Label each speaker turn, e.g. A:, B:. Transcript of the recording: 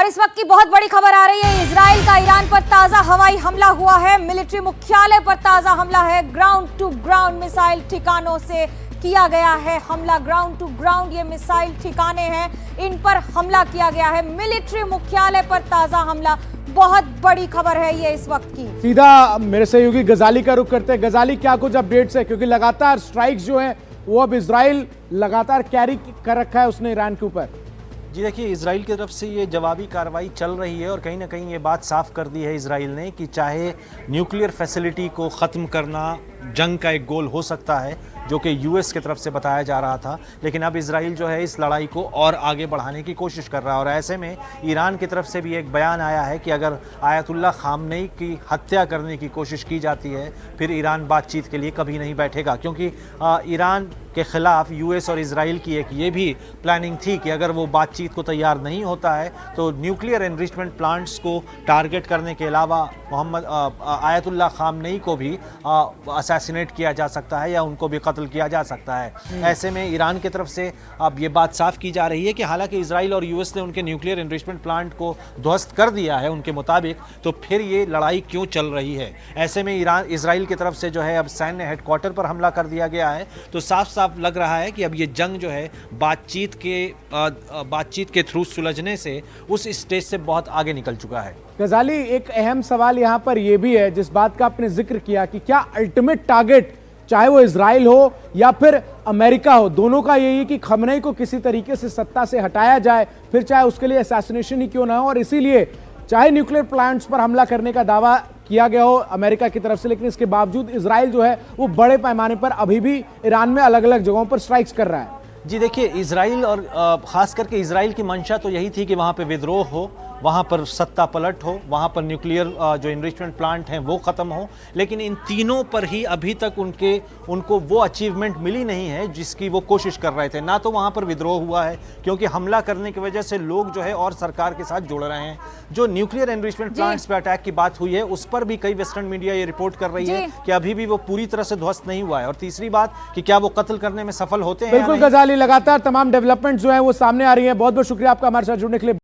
A: इस वक्त की बहुत बड़ी खबर आ रही है। इजराइल का ईरान पर ताजा हवाई हमला हुआ है। मिलिट्री मुख्यालय पर ताजा हमला है। ग्राउंड टू ग्राउंड मिसाइल ठिकानों से किया गया है हमला। ग्राउंड टू ग्राउंड ये मिसाइल ठिकाने हैं, इन पर हमला किया गया है। मिलिट्री मुख्यालय पर ताजा हमला, बहुत बड़ी खबर है ये इस वक्त की।
B: सीधा मेरे सहयोगी गजाली का रुख करते हैं। गजाली, क्या कुछ अपडेट्स है, क्योंकि लगातार स्ट्राइक्स जो हैं वो अब इजराइल लगातार कैरी कर रखा है उसने ईरान के ऊपर।
C: जी देखिए, इजराइल की तरफ से ये जवाबी कार्रवाई चल रही है और कहीं ना कहीं ये बात साफ कर दी है इजराइल ने कि चाहे न्यूक्लियर फैसिलिटी को ख़त्म करना जंग का एक गोल हो सकता है, जो कि यूएस की तरफ से बताया जा रहा था, लेकिन अब इजराइल जो है इस लड़ाई को और आगे बढ़ाने की कोशिश कर रहा है। और ऐसे में ईरान की तरफ से भी एक बयान आया है कि अगर आयतुल्ला खामनेई की हत्या करने की कोशिश की जाती है फिर ईरान बातचीत के लिए कभी नहीं बैठेगा, क्योंकि ईरान के खिलाफ यूएस और इजराइल की एक ये भी प्लानिंग थी कि अगर वो बातचीत को तैयार नहीं होता है तो न्यूक्लियर एनरिचमेंट प्लांट्स को टारगेट करने के अलावा आयतुल्ला खामनेई को भी असैसिनेट किया जा सकता है या उनको भी कत्ल किया जा सकता है। ऐसे में ईरान की तरफ से अब ये बात साफ की जा रही है कि हालांकि इजराइल और यूएस ने उनके न्यूक्लियर एनरिचमेंट प्लांट को ध्वस्त कर दिया है उनके मुताबिक, तो फिर ये लड़ाई क्यों चल रही है। ऐसे में इजराइल की तरफ से जो है अब सैन्य हेडक्वार्टर पर हमला कर दिया गया है, तो साफ साफ लग रहा है कि अब ये जंग जो है बातचीत के थ्रू सुलझने से उस स्टेज से बहुत आगे निकल चुका है।
B: गजाली, एक अहम सवाल यहाँ पर यह भी है जिस बात का आपने जिक्र किया कि क्या अल्टीमेट टारगेट चाहे वो इजराइल हो या फिर अमेरिका हो, दोनों का यही है कि खमनेई को किसी तरीके से सत्ता से हटाया जाए, फिर चाहे उसके लिए असैसिनेशन ही क्यों ना हो। और इसीलिए चाहे न्यूक्लियर प्लांट्स पर हमला करने का दावा किया गया हो अमेरिका की तरफ से, लेकिन इसके बावजूद इजराइल जो है वो बड़े पैमाने पर अभी भी ईरान में अलग अलग जगहों पर स्ट्राइक्स कर रहा है।
C: जी देखिए, इजराइल और ख़ास करके इजराइल की मंशा तो यही थी कि वहाँ पे विद्रोह हो, वहाँ पर सत्ता पलट हो, वहाँ पर न्यूक्लियर जो इनरिचमेंट प्लांट हैं वो ख़त्म हो, लेकिन इन तीनों पर ही अभी तक उनको वो अचीवमेंट मिली नहीं है जिसकी वो कोशिश कर रहे थे। ना तो वहाँ पर विद्रोह हुआ है क्योंकि हमला करने की वजह से लोग जो है और सरकार के साथ जुड़ रहे हैं। जो न्यूक्लियर इनरिचमेंट प्लांट्स पर अटैक की बात हुई है उस पर भी कई वेस्टर्न मीडिया ये रिपोर्ट कर रही है कि अभी भी वो पूरी तरह से ध्वस्त नहीं हुआ है। और तीसरी बात कि क्या वो कत्ल करने में सफल होते हैं।
B: बिल्कुल गजाली, लगातार तमाम डेवलपमेंट जो है वो सामने आ रही है। बहुत बहुत शुक्रिया आपका हमारे साथ जुड़ने के लिए।